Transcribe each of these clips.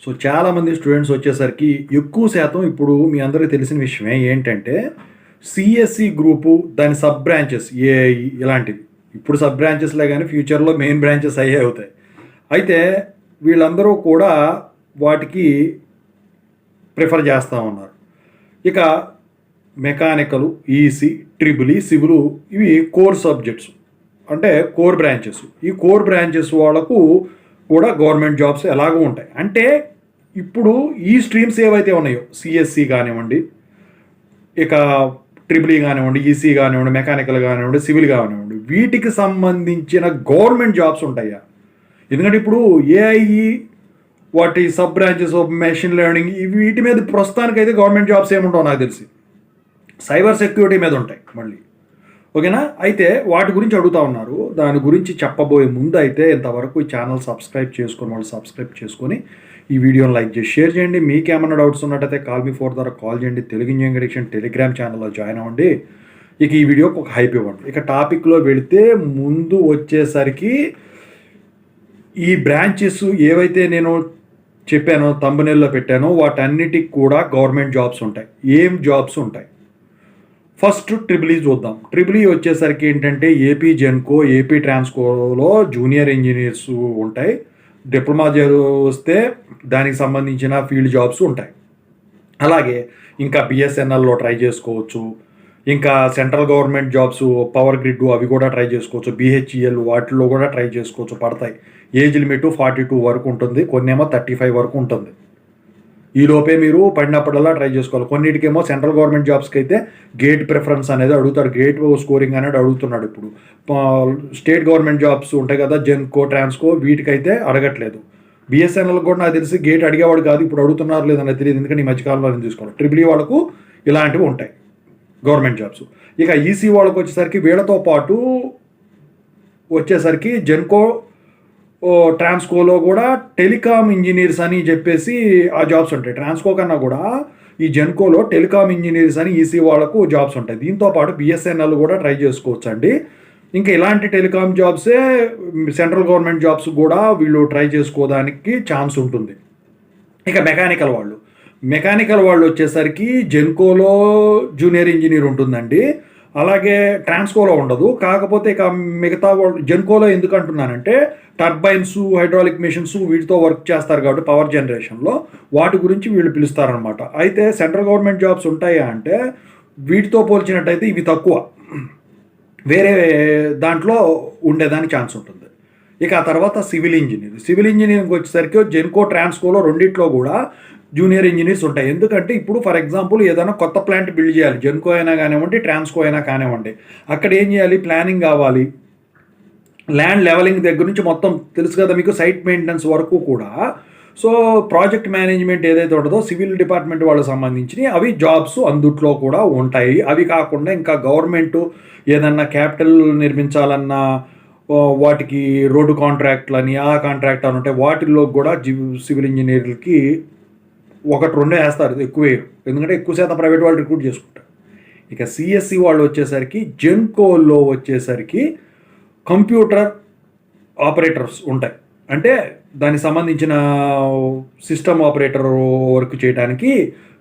So చాలామంది students వచ్చేసరికి ఎక్కువ శాతం ఇప్పుడు మీ అందరికీ తెలిసిన విషయమే ఏంటంటే సిఎస్సి గ్రూపు దాని సబ్ బ్రాంచెస్ ఏఐ ఇలాంటివి. ఇప్పుడు సబ్ బ్రాంచెస్లే కానీ ఫ్యూచర్లో మెయిన్ బ్రాంచెస్ అయ్యే అవుతాయి. అయితే వీళ్ళందరూ కూడా వాటికి ప్రిఫర్ చేస్తూ ఉన్నారు. ఇక mechanical, EC, triple E, civil ఇవి కోర్ సబ్జెక్ట్స్, అంటే కోర్ బ్రాంచెస్. ఈ కోర్ బ్రాంచెస్ వాళ్ళకు కూడా గవర్నమెంట్ జాబ్స్ ఎలాగూ ఉంటాయి. అంటే ఇప్పుడు ఈ స్ట్రీమ్స్ ఏవైతే ఉన్నాయో సిఎస్సి కానివ్వండి, ఇక ట్రిపుల్ ఈ కానివ్వండి, ఈసీ కానివ్వండి, మెకానికల్ కానివ్వండి, సివిల్ కానివ్వండి, వీటికి సంబంధించిన గవర్నమెంట్ జాబ్స్ ఉంటాయా? ఎందుకంటే ఇప్పుడు ఏఐ, వాటి sub branches of machine learning వీటి మీద ప్రస్తుతానికైతే గవర్నమెంట్ జాబ్స్ ఏముంటావు నాకు తెలిసి. సైబర్ సెక్యూరిటీ మీద ఉంటాయి మళ్ళీ. ఓకేనా? అయితే వాటి గురించి అడుగుతూ ఉన్నారు. దాని గురించి చెప్పబోయే ముందు అయితే ఇంతవరకు ఈ ఛానల్ సబ్స్క్రైబ్ చేసుకొని వాళ్ళు సబ్స్క్రైబ్ చేసుకొని ఈ వీడియోని లైక్ చేసి షేర్ చేయండి. మీకు ఏమన్నా డౌట్స్ ఉన్నట్టయితే కాల్ మీ ఫోర్ ద్వారా కాల్ చేయండి. తెలుగు ఇంజనీరింగ్ ఎడిషన్ టెలిగ్రామ్ ఛానల్లో జాయిన్ అవ్వండి. ఇక ఈ వీడియోకి ఒక హైప్ ఇవ్వండి. ఇక టాపిక్లో వెళితే ముందు వచ్చేసరికి ఈ బ్రాంచెస్ ఏవైతే నేను చెప్పానో థంబ్నెయిల్లో పెట్టానో వాటన్నిటికి కూడా గవర్నమెంట్ జాబ్స్ ఉంటాయి. ఏం జాబ్స్ ఉంటాయి? ఫస్ట్ ట్రిపుల్ ఈ చూద్దాం. ట్రిపుల్ ఈ వచ్చేసరికి ఏంటంటే ఏపీ జెన్కో, ఏపీ ట్రాన్స్కోలో జూనియర్ ఇంజనీర్స్ ఉంటాయి. డిప్లొమా వస్తే దానికి సంబంధించిన ఫీల్డ్ జాబ్స్ ఉంటాయి. అలాగే ఇంకా బిఎస్ఎన్ఎల్లో ట్రై చేసుకోవచ్చు. ఇంకా central government jobs power grid అవి కూడా ట్రై చేసుకోవచ్చు. బిహెచ్ఈఎల్ వాటిల్లో కూడా ట్రై చేసుకోవచ్చు, పడతాయి. ఏజ్ లిమిట్ 42 వరకు ఉంటుంది, కొన్నేమో 35 వరకు ఉంటుంది. ఈ లోపే మీరు పడినప్పుడల్లా ట్రై చేసుకోవాలి. కొన్నిటికేమో సెంట్రల్ గవర్నమెంట్ జాబ్స్కి అయితే గేట్ ప్రిఫరెన్స్ అనేది అడుగుతాడు, గేట్ స్కోరింగ్ అనేది అడుగుతున్నాడు. ఇప్పుడు స్టేట్ గవర్నమెంట్ జాబ్స్ ఉంటాయి కదా, జెన్కో, ట్రాన్స్కో, వీటికైతే అడగట్లేదు. బిఎస్ఎన్ఎల్ కూడా నాకు తెలిసి గేట్ అడిగేవాడు కాదు, ఇప్పుడు అడుగుతున్నారు లేదని తెలియదు, ఎందుకంటే ఈ మధ్యకాలంలో నేను తీసుకోవాలి. ట్రిపుల్ ఈ వాళ్ళకు ఇలాంటివి ఉంటాయి గవర్నమెంట్ జాబ్స్. ఇక ఈసీ వాళ్ళకు వచ్చేసరికి వీళ్ళతో పాటు వచ్చేసరికి జెన్కో, ట్రాన్స్కోలో కూడా టెలికామ్ ఇంజనీర్స్ అని చెప్పేసి ఆ జాబ్స్ ఉంటాయి. ట్రాన్స్కో కన్నా కూడా ఈ జెన్కోలో టెలికామ్ ఇంజనీర్స్ అని ఈసీ వాళ్ళకు జాబ్స్ ఉంటాయి. దీంతోపాటు బిఎస్ఎన్ఎల్ కూడా ట్రై చేసుకోవచ్చు అండి. ఇంకా ఇలాంటి టెలికామ్ జాబ్సే సెంట్రల్ గవర్నమెంట్ జాబ్స్ కూడా వీళ్ళు ట్రై చేసుకోవడానికి ఛాన్స్ ఉంటుంది. ఇక మెకానికల్ వాళ్ళు వచ్చేసరికి జెన్కోలో జూనియర్ ఇంజనీర్ ఉంటుందండి, అలాగే ట్రాన్స్కోలో ఉండదు. కాకపోతే ఇక మిగతా వాళ్ళు జెన్కోలో ఎందుకు అంటున్నానంటే టర్బైన్స్, హైడ్రాలిక్ మెషిన్స్ వీటితో వర్క్ చేస్తారు కాబట్టి పవర్ జనరేషన్లో వాటి గురించి వీళ్ళు పిలుస్తారనమాట. అయితే సెంట్రల్ గవర్నమెంట్ జాబ్స్ ఉంటాయా అంటే వీటితో పోల్చినట్టయితే ఇవి తక్కువ, వేరే దాంట్లో ఉండేదానికి ఛాన్స్ ఉంటుంది. ఇక ఆ తర్వాత సివిల్ ఇంజనీరింగ్ వచ్చేసరికి జెన్కో, ట్రాన్స్కోలో రెండిట్లో కూడా జూనియర్ ఇంజనీర్స్ ఉంటాయి. ఎందుకంటే ఇప్పుడు ఫర్ ఎగ్జాంపుల్ ఏదైనా కొత్త ప్లాంట్ బిల్డ్ చేయాలి, జెన్కో అయినా కానివ్వండి, ట్రాన్స్కో అయినా కానివ్వండి, అక్కడ ఏం చేయాలి? ప్లానింగ్ కావాలి, ల్యాండ్ లెవెలింగ్ దగ్గర నుంచి మొత్తం తెలుసు కదా మీకు, సైట్ మెయింటెనెన్స్ వరకు కూడా. సో ప్రాజెక్ట్ మేనేజ్మెంట్ ఏదైతే ఉంటుందో సివిల్ డిపార్ట్మెంట్ వాళ్ళకి సంబంధించినవి అవి జాబ్స్ అందుట్లో కూడా ఉంటాయి. అవి కాకుండా ఇంకా గవర్నమెంట్ ఏదన్నా క్యాపిటల్ నిర్మించాలన్నా వాటికి రోడ్డు కాంట్రాక్ట్లు ఆ కాంట్రాక్ట్ అని ఉంటాయి, వాటిల్లో కూడా సివిల్ ఇంజనీర్లకి 1-2 వేస్తారు, ఎక్కువ వేయరు, ఎందుకంటే ఎక్కువ శాతం ప్రైవేట్ వాళ్ళు రిక్రూట్ చేసుకుంటారు. ఇక సిఎస్సి వాళ్ళు వచ్చేసరికి జెన్కోలో వచ్చేసరికి కంప్యూటర్ ఆపరేటర్స్ ఉంటాయి, అంటే దానికి సంబంధించిన సిస్టమ్ ఆపరేటర్ వర్క్ చేయడానికి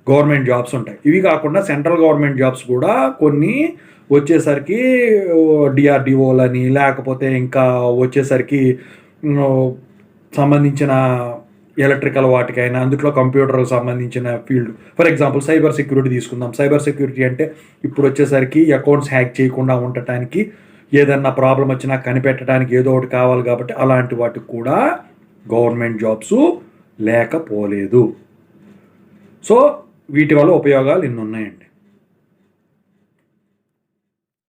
గవర్నమెంట్ జాబ్స్ ఉంటాయి. ఇవి కాకుండా సెంట్రల్ గవర్నమెంట్ జాబ్స్ కూడా కొన్ని వచ్చేసరికి డిఆర్డిఓలని, లేకపోతే ఇంకా వచ్చేసరికి సంబంధించిన ఎలక్ట్రికల్ వాటికైనా అందుట్లో కంప్యూటర్కి సంబంధించిన field. For example cyber security తీసుకుందాం. సైబర్ సెక్యూరిటీ అంటే ఇప్పుడు వచ్చేసరికి అకౌంట్స్ హ్యాక్ చేయకుండా ఉండటానికి, ఏదన్నా ప్రాబ్లం వచ్చినా కనిపెట్టడానికి ఏదో ఒకటి కావాలి కాబట్టి అలాంటి వాటికి కూడా గవర్నమెంట్ జాబ్స్ లేకపోలేదు. సో వీటి వల్ల ఉపయోగాలు ఇన్ని ఉన్నాయండి.